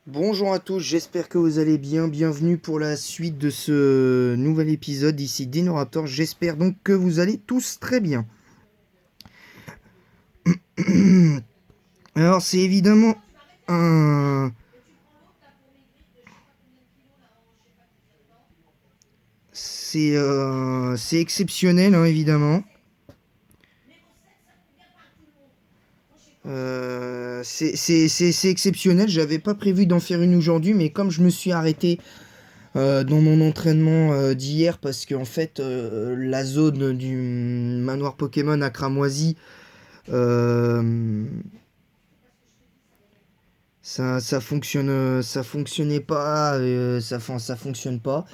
Bonjour à tous, j'espère que vous allez bien. Bienvenue pour la suite de ce nouvel épisode ici DinoRaptor. J'espère donc que vous allez tous très bien. Alors c'est évidemment un... C'est exceptionnel, hein, évidemment. C'est exceptionnel, j'avais pas prévu d'en faire une aujourd'hui, mais comme je me suis arrêté dans mon entraînement d'hier, parce qu'en fait, la zone du manoir Pokémon à Cramoisi, euh, ça fonctionnait pas, ça fonctionne pas.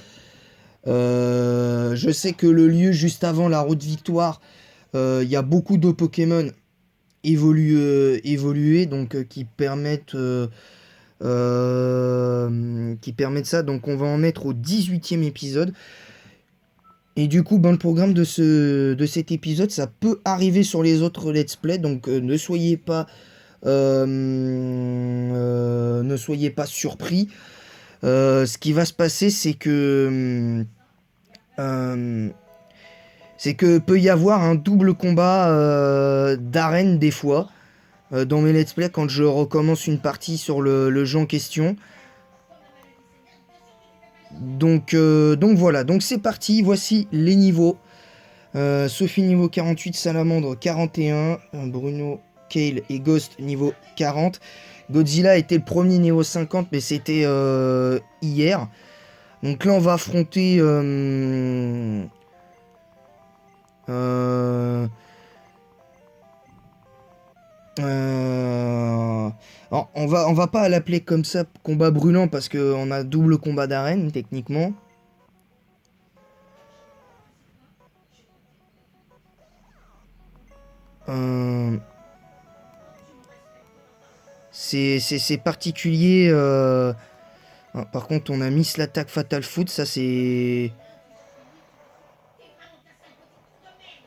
Je sais que le lieu juste avant la route Victoire, il y a beaucoup de Pokémon évolués, donc qui permettent ça. Donc on va en être au 18e épisode. Et du coup, ben, le programme de cet épisode, ça peut arriver sur les autres let's play, donc ne soyez pas surpris. Ce qui va se passer, euh, c'est que peut y avoir un double combat d'arène des fois dans mes let's play quand je recommence une partie sur le jeu en question. Donc voilà, donc c'est parti, voici les niveaux. Sophie niveau 48, Salamandre 41, Bruno, Kale et Ghost niveau 40. Godzilla était le premier niveau 50, mais c'était hier. Donc là, on va affronter. Euh, euh, alors, on va pas l'appeler comme ça combat brûlant parce qu'on a double combat d'arène techniquement. Euh, c'est particulier. Par contre, on a mis l'attaque Fatal Foot. Ça, c'est.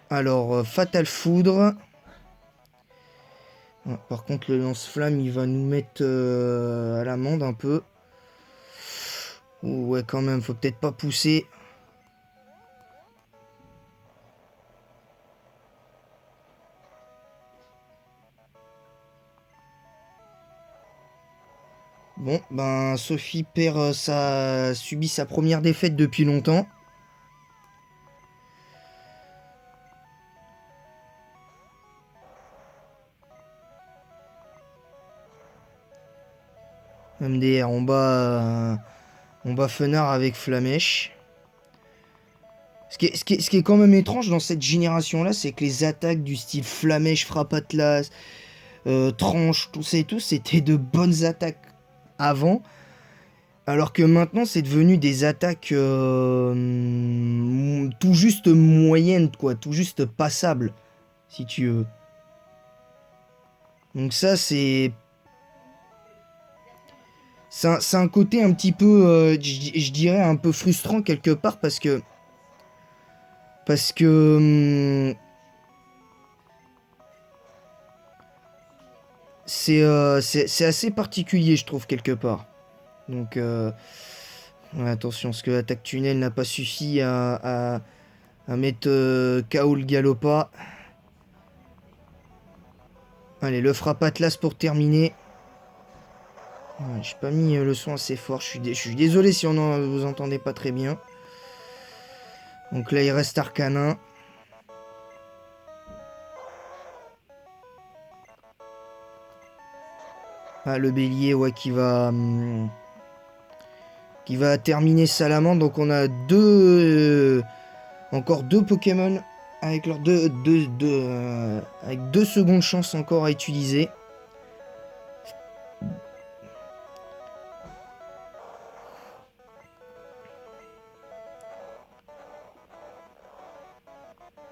Alors, Fatal Foudre. Par contre, le lance-flamme, il va nous mettre à l'amende un peu. Ouh, ouais, quand même, faut peut-être pas pousser. Bon, ben, Sophie perd subit sa première défaite depuis longtemps. MDR, on bat Fenard avec Flamèche. Ce qui est quand même étrange dans cette génération-là, c'est que les attaques du style Flamèche, Frappe Atlas, Tranche, tout ça et tout, c'était de bonnes attaques avant. Alors que maintenant, c'est devenu des attaques tout juste moyennes, quoi, tout juste passables, si tu veux. Donc ça, c'est un côté un petit peu, je dirais, un peu frustrant quelque part parce que c'est assez particulier, je trouve, quelque part. Donc, ouais, attention, parce que l'attaque tunnel n'a pas suffi à mettre KO le Galopa. Allez, le frappe Atlas pour terminer. Ouais, j'ai pas mis le son assez fort, je suis désolé si vous entendez pas très bien. Donc là, il reste Arcanin. Ah, le bélier, ouais, qui va terminer Salamandre. Donc on a encore deux Pokémon avec leurs avec deux secondes chances encore à utiliser.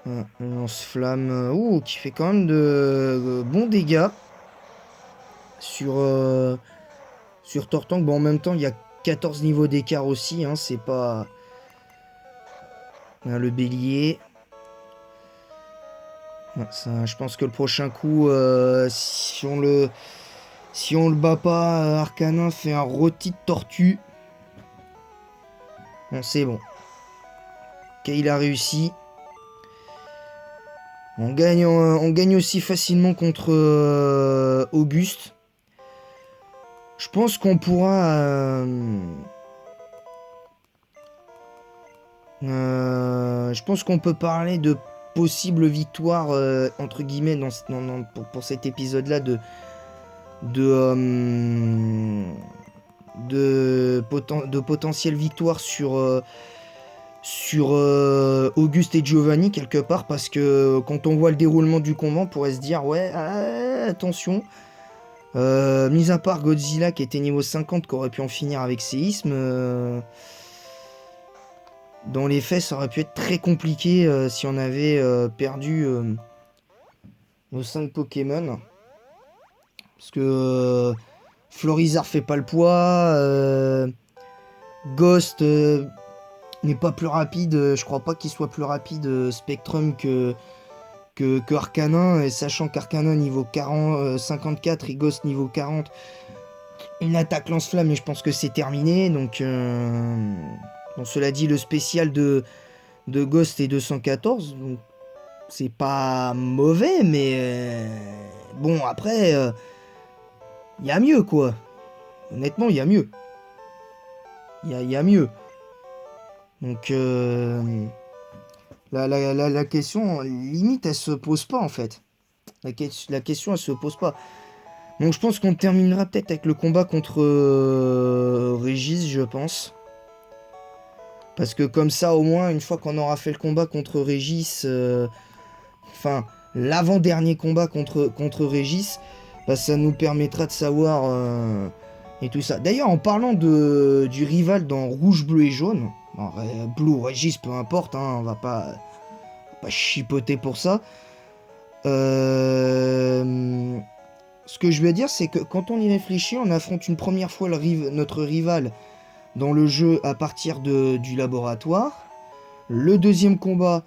Un lance-flamme, qui fait quand même de bons dégâts sur Tortank. Bon, en même temps, il y a 14 niveaux d'écart aussi, hein, c'est pas... Le bélier. Ça, je pense que le prochain coup, si on le... Si on le bat pas, Arcanin fait un rôti de tortue. Bon, c'est bon. Ok, il a réussi. On gagne aussi facilement contre Auguste. Je pense qu'on pourra... je pense qu'on peut parler de possible victoire, entre guillemets, pour cet épisode-là, de potentielle victoire sur Auguste et Giovanni, quelque part, parce que quand on voit le déroulement du combat, on pourrait se dire, ouais, attention. Mis à part Godzilla qui était niveau 50, qui aurait pu en finir avec séisme, dans les faits, ça aurait pu être très compliqué si on avait perdu nos 5 Pokémon. Parce que Florizarre fait pas le poids, Ghost n'est pas plus rapide, je crois pas qu'il soit plus rapide Spectrum que Arcanin, et sachant qu'Arcanin niveau 54 et Ghost niveau 40, une attaque lance-flamme, mais je pense que c'est terminé. Donc, bon, cela dit, le spécial de Ghost est 214, donc c'est pas mauvais, mais bon, après, il y a mieux, quoi. Honnêtement, il y a mieux. Il y a mieux. Donc, la question, limite, elle se pose pas, en fait. La question, elle se pose pas. Donc, je pense qu'on terminera peut-être avec le combat contre Régis, je pense. Parce que comme ça, au moins, une fois qu'on aura fait le combat contre Régis, enfin, l'avant-dernier combat contre Régis, bah, ça nous permettra de savoir et tout ça. D'ailleurs, en parlant du rival dans Rouge, Bleu et Jaune, bon, Blue, Régis, peu importe, hein, on va pas chipoter pour ça. Ce que je veux dire, c'est que quand on y réfléchit, on affronte une première fois notre rival dans le jeu à partir du laboratoire. Le deuxième combat,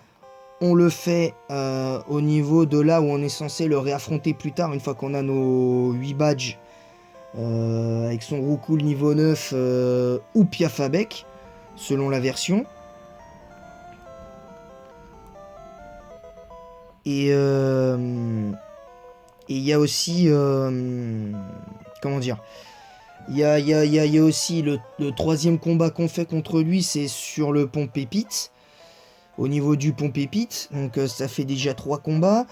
on le fait au niveau de là où on est censé le réaffronter plus tard, une fois qu'on a nos 8 badges, avec son Roucoule niveau 9 ou Piafabec, selon la version. Et il y a aussi... comment dire, il y a aussi le troisième combat qu'on fait contre lui, c'est sur le pont Pépite. Au niveau du pont Pépite, donc ça fait déjà 3 combats.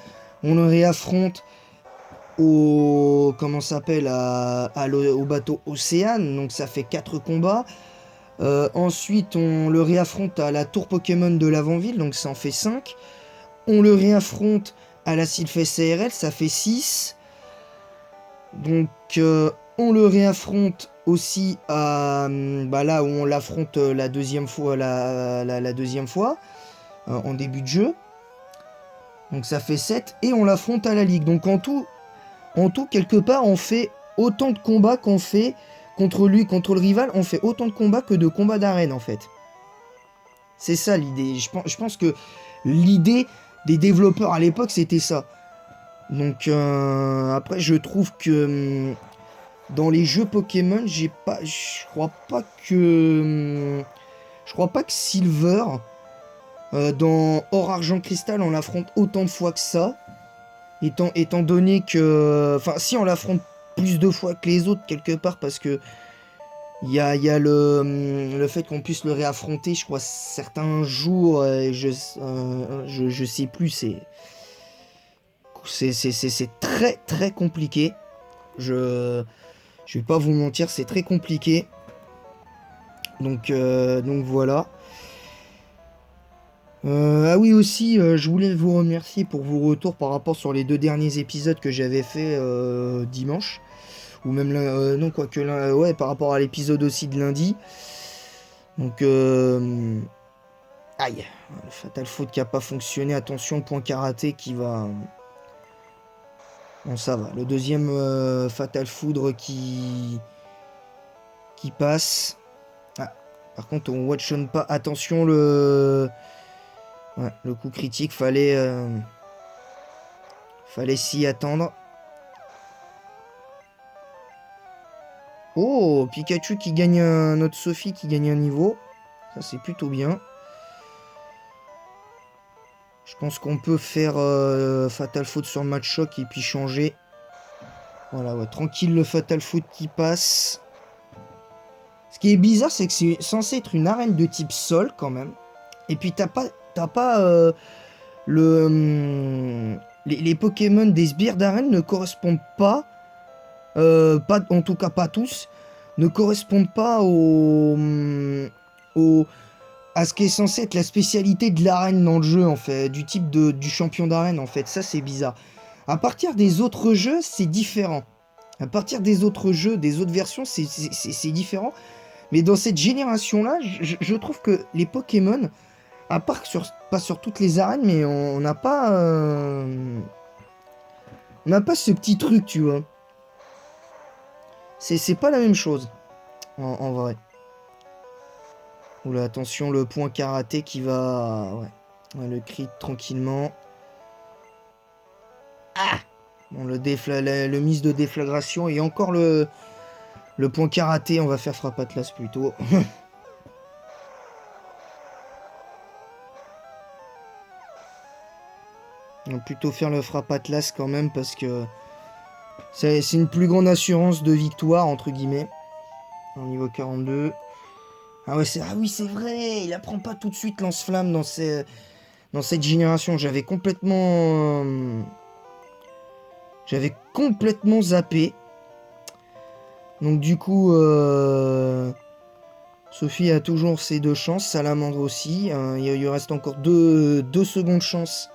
On le réaffronte au... comment ça s'appelle, au bateau Océane, donc ça fait 4 combats. Ensuite, on le réaffronte à la tour Pokémon de l'Avant-Ville, donc ça en fait 5. On le réaffronte à la Sylphest CRL, ça fait 6. Donc, on le réaffronte aussi à là où on l'affronte la deuxième fois, la deuxième fois, en début de jeu. Donc ça fait 7. Et on l'affronte à la Ligue. Donc en tout, quelque part, on fait autant de combats qu'on fait contre lui, contre le rival. On fait autant de combats que de combats d'arène, en fait. C'est ça l'idée. Je pense que l'idée des développeurs à l'époque, c'était ça. Donc après, je trouve que dans les jeux Pokémon, je crois pas que Silver, dans Or Argent Cristal, on l'affronte autant de fois que ça, étant donné que, enfin, si on l'affronte plus de fois que les autres quelque part, parce que il y a le fait qu'on puisse le réaffronter, je crois, certains jours, je sais plus, c'est très très compliqué. Je vais pas vous mentir, c'est très compliqué. Donc voilà. Ah oui aussi, je voulais vous remercier pour vos retours par rapport sur les 2 derniers épisodes que j'avais fait dimanche. Ou même non, quoique ouais, par rapport à l'épisode aussi de lundi. Donc aïe, le Fatal Faute qui a pas fonctionné. Attention, point karaté qui va... Bon, ça va. Le deuxième Fatal Foudre qui passe. Ah, par contre, on watch-on pas. Attention, le coup critique, fallait s'y attendre. Oh, Pikachu qui gagne notre Sophie qui gagne un niveau. Ça, c'est plutôt bien. Je pense qu'on peut faire Fatal Foot sur Match Choc et puis changer. Voilà, ouais, tranquille le Fatal Foot qui passe. Ce qui est bizarre, c'est que c'est censé être une arène de type sol quand même. Et puis t'as pas les Pokémon des sbires d'arène ne correspondent pas, en tout cas pas tous, ne correspondent pas au, à ce qui est censé être la spécialité de l'arène dans le jeu en fait, du type du champion d'arène en fait. Ça c'est bizarre. À partir des autres jeux, c'est différent. À partir des autres jeux, des autres versions, c'est différent. Mais dans cette génération-là, je trouve que les Pokémon, à part que pas sur toutes les arènes, mais on n'a pas... on n'a pas ce petit truc, tu vois. C'est pas la même chose, en vrai. Oula, attention, le point karaté qui va... Ouais, ouais, le crit tranquillement. Ah bon, le miss de déflagration et encore le point karaté, on va faire frappe atlas plutôt. On va plutôt faire le frappe atlas quand même parce que c'est une plus grande assurance de victoire entre guillemets. Au niveau 42. Ah ouais, ah oui, c'est vrai, il apprend pas tout de suite lance-flamme dans cette génération. J'avais complètement zappé. Donc du coup, Sophie a toujours ses 2 chances, Salamandre aussi. Il lui reste encore 2 secondes chance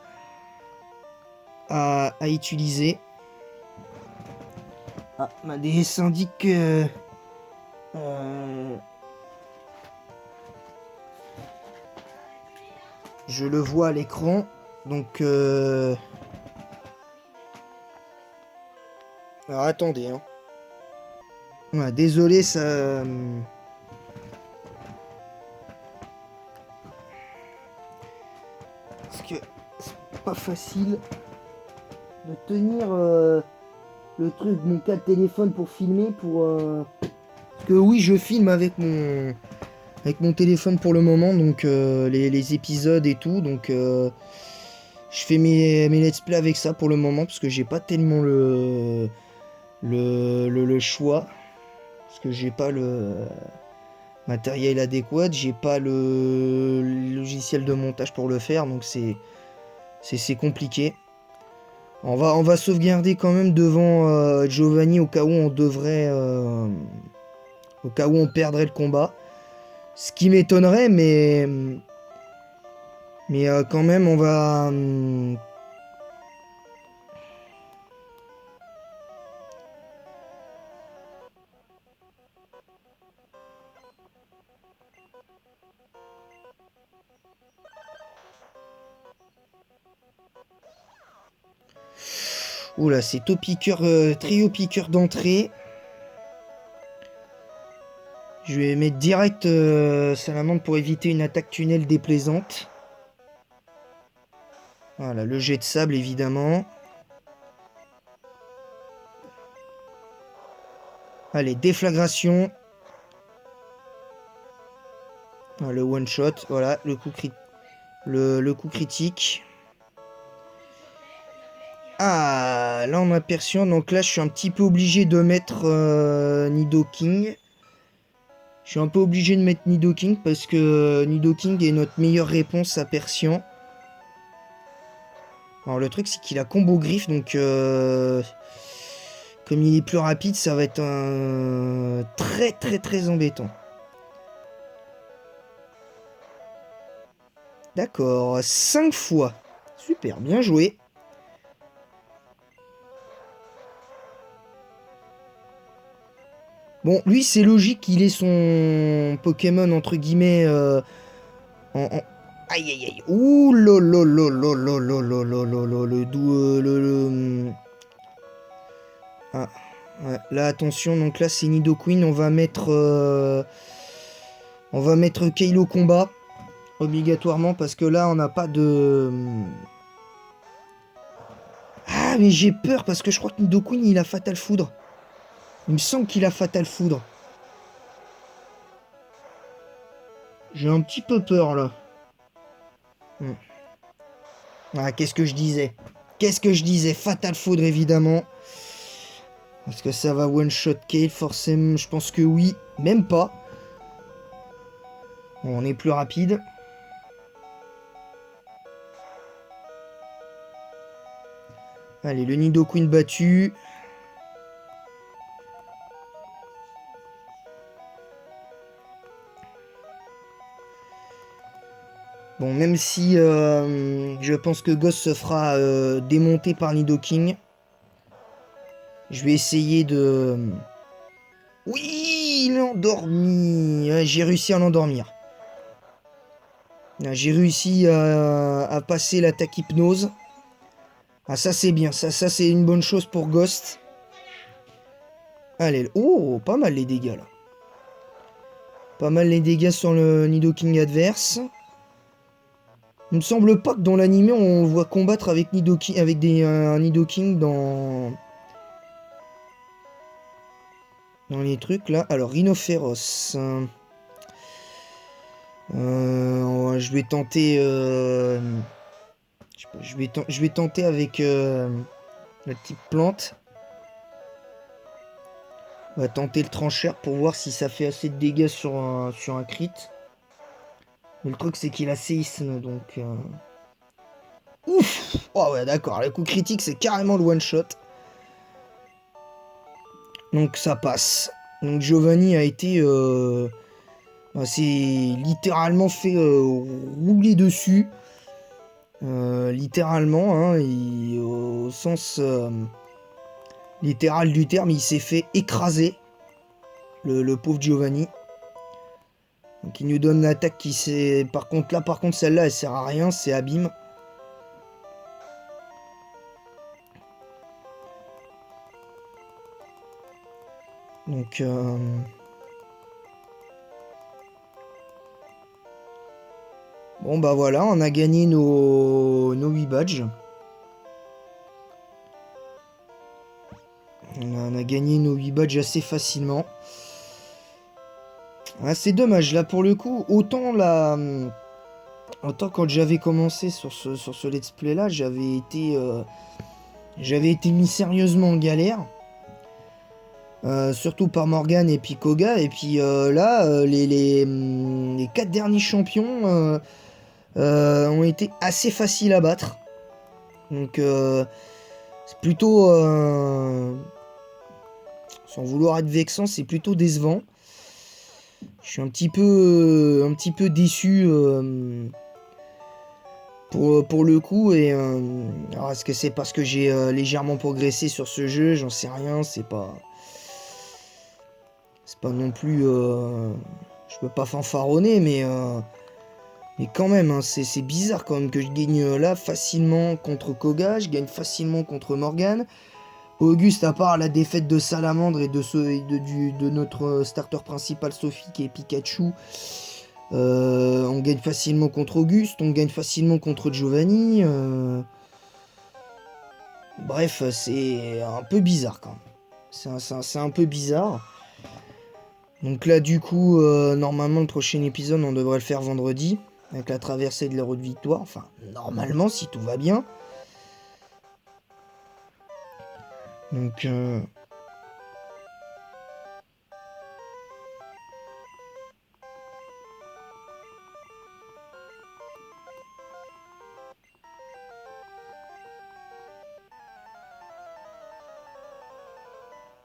à utiliser. Ah, ma DS indique que... je le vois à l'écran, donc... Alors attendez, hein. Ouais, désolé, ça... Parce que c'est pas facile de tenir le truc, mon cas de téléphone pour filmer, Parce que oui, je filme avec mon téléphone pour le moment, donc les épisodes et tout, donc je fais mes let's play avec ça pour le moment, parce que j'ai pas tellement le choix, parce que j'ai pas le matériel adéquat, j'ai pas le logiciel de montage pour le faire, donc c'est compliqué. On va sauvegarder quand même devant Giovanni au cas où on devrait... au cas où on perdrait le combat. Ce qui m'étonnerait, mais quand même, on va... Oula, c'est trio piqueur d'entrée. Je vais mettre direct Salamandre pour éviter une attaque tunnel déplaisante. Voilà, le jet de sable évidemment. Allez, déflagration. Voilà, le one shot, voilà, le coup critique. Ah, là on a perçu, donc là je suis un petit peu obligé de mettre Nidoking. Je suis un peu obligé de mettre Nidoking parce que Nidoking est notre meilleure réponse à Persian. Alors le truc c'est qu'il a combo griffe, donc comme il est plus rapide, ça va être un très très très embêtant. D'accord, 5 fois. Super, bien joué. Bon, lui, c'est logique qu'il ait son Pokémon, entre guillemets, Aïe, aïe, aïe. Ouh, le... Ah, ouais. Là, attention, donc là, c'est Nidoqueen. On va mettre... on va mettre Kaylo combat. Obligatoirement, parce que là, on n'a pas de... Ah, mais j'ai peur, parce que je crois que Nidoqueen, il a Fatal Foudre. Il me semble qu'il a Fatal Foudre. J'ai un petit peu peur là. Ah, qu'est-ce que je disais? Qu'est-ce que je disais? Fatal Foudre évidemment. Est-ce que ça va one-shot Kale? Forcément, je pense que oui. Même pas. Bon, on est plus rapide. Allez, le Nidoqueen battu. Bon, même si je pense que Ghost se fera démonter par Nidoking. Je vais essayer de... Oui, il est endormi. Ouais, j'ai réussi à l'endormir. J'ai réussi à passer l'attaque hypnose. Ah, ça c'est bien. Ça c'est une bonne chose pour Ghost. Allez, oh, pas mal les dégâts là. Pas mal les dégâts sur le Nidoking adverse. Il me semble pas que dans l'animé on voit combattre avec Nidoking, avec un Nidoking dans les trucs là. Alors Rhinophéros. Je vais tenter. Je vais tenter avec la petite plante. On va tenter le trancheur pour voir si ça fait assez de dégâts sur un crit. Mais le truc c'est qu'il a séisme donc. Ouf! Oh ouais d'accord, le coup critique c'est carrément le one shot. Donc ça passe. Donc Giovanni a été... c'est littéralement fait rouler dessus. Littéralement, hein, au sens littéral du terme, il s'est fait écraser. Le pauvre Giovanni. Donc il nous donne l'attaque qui s'est... Par contre celle-là elle sert à rien, c'est abîme. Donc bon bah voilà, on a gagné nos 8 badges. On a gagné nos 8 badges assez facilement. Ah, c'est dommage, là pour le coup, autant quand j'avais commencé sur ce let's play là, j'avais été mis sérieusement en galère. Surtout par Morgane et puis Koga. Et puis là, les 4 derniers champions ont été assez faciles à battre. Donc c'est plutôt... sans vouloir être vexant, c'est plutôt décevant. Je suis un petit peu déçu pour le coup. Et alors est-ce que c'est parce que j'ai légèrement progressé sur ce jeu? J'en sais rien, c'est pas non plus... je peux pas fanfaronner, mais quand même, hein, c'est bizarre quand même que je gagne là facilement contre Koga, je gagne facilement contre Morgane. Auguste, à part la défaite de Salamandre et de notre starter principal Sophie qui est Pikachu, on gagne facilement contre Auguste, on gagne facilement contre Giovanni. Bref, c'est un peu bizarre quand même. C'est un peu bizarre. Donc là, du coup, normalement, le prochain épisode, on devrait le faire vendredi, avec la traversée de la route victoire. Enfin, normalement, si tout va bien. Donc...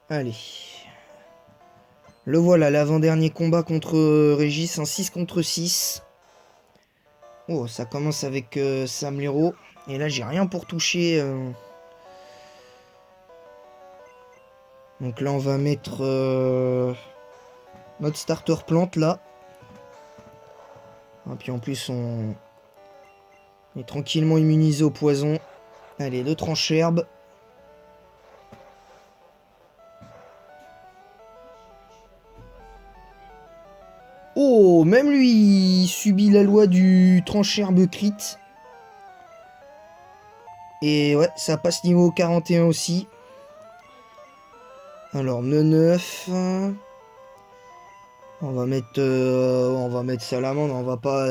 Allez. Le voilà, l'avant-dernier combat contre Régis, un 6 contre 6. Oh, ça commence avec Sam Lero. Et là, j'ai rien pour toucher. Donc là, on va mettre notre starter plante, là. Et puis en plus, on est tranquillement immunisé au poison. Allez, le tranche-herbe. Oh, même lui, il subit la loi du tranche-herbe crit. Et ouais, ça passe niveau 41 aussi. Alors, 9. On va mettre salamandre, on va pas...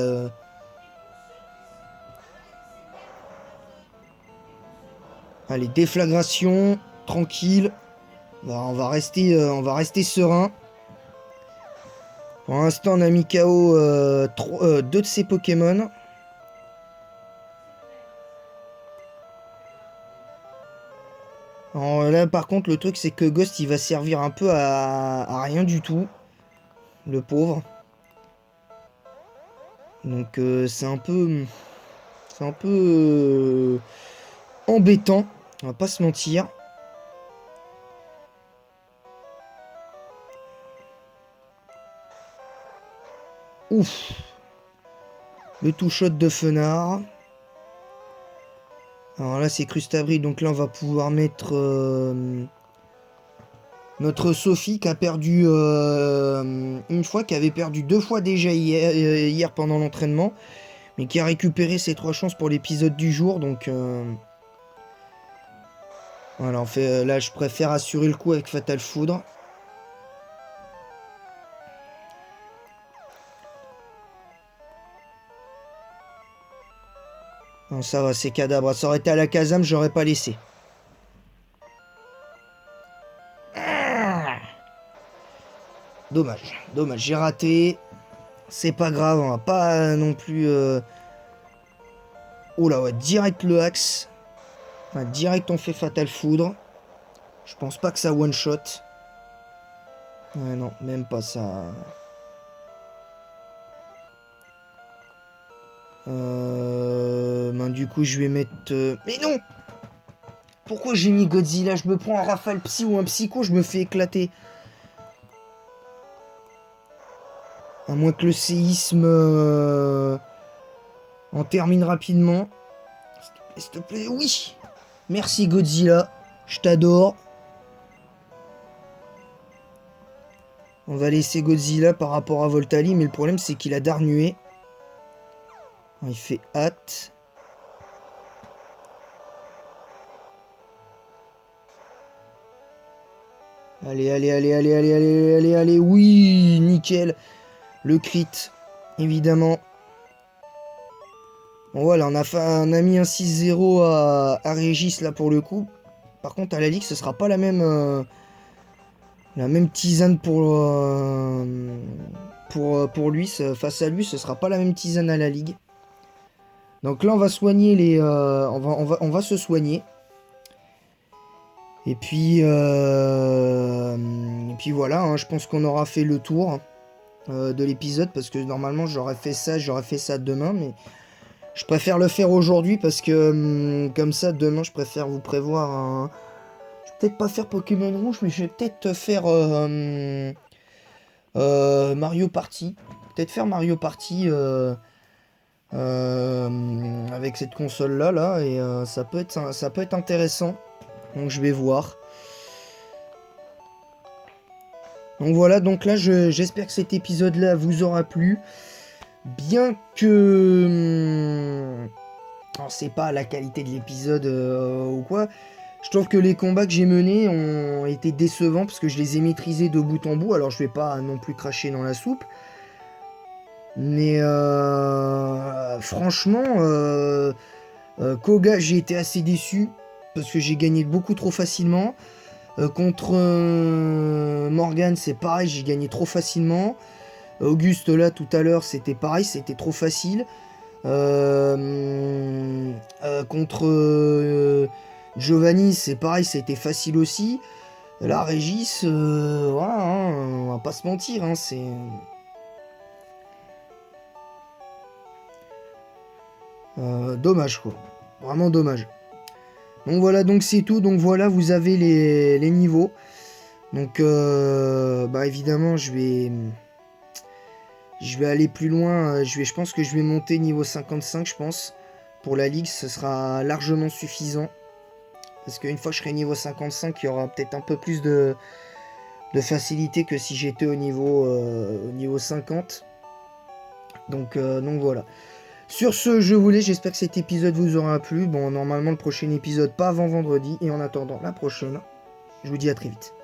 Allez, déflagration, tranquille. On va rester serein. Pour l'instant, on a mis KO 2 de ses Pokémon. Alors là, par contre, le truc, c'est que Ghost, il va servir un peu à rien du tout. Le pauvre. Donc, c'est un peu... C'est un peu... embêtant. On va pas se mentir. Ouf. Le two-shot de Fenard. Alors là, c'est Crustabri. Donc là, on va pouvoir mettre... notre Sophie qui a perdu une fois, qui avait perdu 2 fois déjà hier pendant l'entraînement, mais qui a récupéré ses 3 chances pour l'épisode du jour. Donc voilà, là je préfère assurer le coup avec Fatal Foudre. Non, ça va, c'est Kadabra. Ça aurait été à la Kazam, j'aurais pas laissé. Dommage, j'ai raté. C'est pas grave, on va pas non plus... Oh là, ouais, direct le axe. Enfin, direct on fait Fatal Foudre. Je pense pas que ça one shot. Ouais, non, même pas ça. Du coup, je vais mettre... Mais non! Pourquoi j'ai mis Godzilla? Je me prends un Rafale Psy ou un Psycho, je me fais éclater. À moins que le séisme en termine rapidement. S'il te plaît, oui! Merci Godzilla, je t'adore. On va laisser Godzilla par rapport à Voltali, mais le problème c'est qu'il a Darnué. Il fait hâte. Allez, oui, nickel. Le crit, évidemment. Bon voilà, on a mis un 6-0 à Régis là pour le coup. Par contre à la Ligue, ce sera pas la même tisane pour lui. Face à lui, ce sera pas la même tisane à la Ligue. Donc là on va soigner les... on va se soigner. Et puis voilà, hein, je pense qu'on aura fait le tour de l'épisode. Parce que normalement j'aurais fait ça demain. Mais je préfère le faire aujourd'hui parce que comme ça demain je préfère vous prévoir un... Je vais peut-être pas faire Pokémon Rouge, mais je vais peut-être faire Mario Party. Peut-être faire Mario Party avec cette console là et ça peut être intéressant. Donc je vais voir. Donc voilà, donc là j'espère que cet épisode là vous aura plu. Bien que... alors c'est pas la qualité de l'épisode ou quoi. Je trouve que les combats que j'ai menés ont été décevants parce que je les ai maîtrisés de bout en bout. Alors je vais pas non plus cracher dans la soupe. Mais franchement, Koga, j'ai été assez déçu parce que j'ai gagné beaucoup trop facilement. Contre Morgan, c'est pareil, j'ai gagné trop facilement. Auguste, là, tout à l'heure, c'était pareil, c'était trop facile. Contre Giovanni, c'est pareil, c'était facile aussi. Là, Régis, voilà, hein, on va pas se mentir, hein, c'est... dommage, quoi. Vraiment dommage. Donc voilà, donc c'est tout. Donc voilà, vous avez les niveaux. Donc, bah évidemment, je vais aller plus loin. Je pense que je vais monter niveau 55, je pense. Pour la ligue, ce sera largement suffisant. Parce qu'une fois que je serai niveau 55, il y aura peut-être un peu plus de facilité que si j'étais au niveau 50. Donc voilà. Sur ce, je vous laisse. J'espère que cet épisode vous aura plu. Bon, normalement, le prochain épisode, pas avant vendredi. Et en attendant la prochaine, je vous dis à très vite.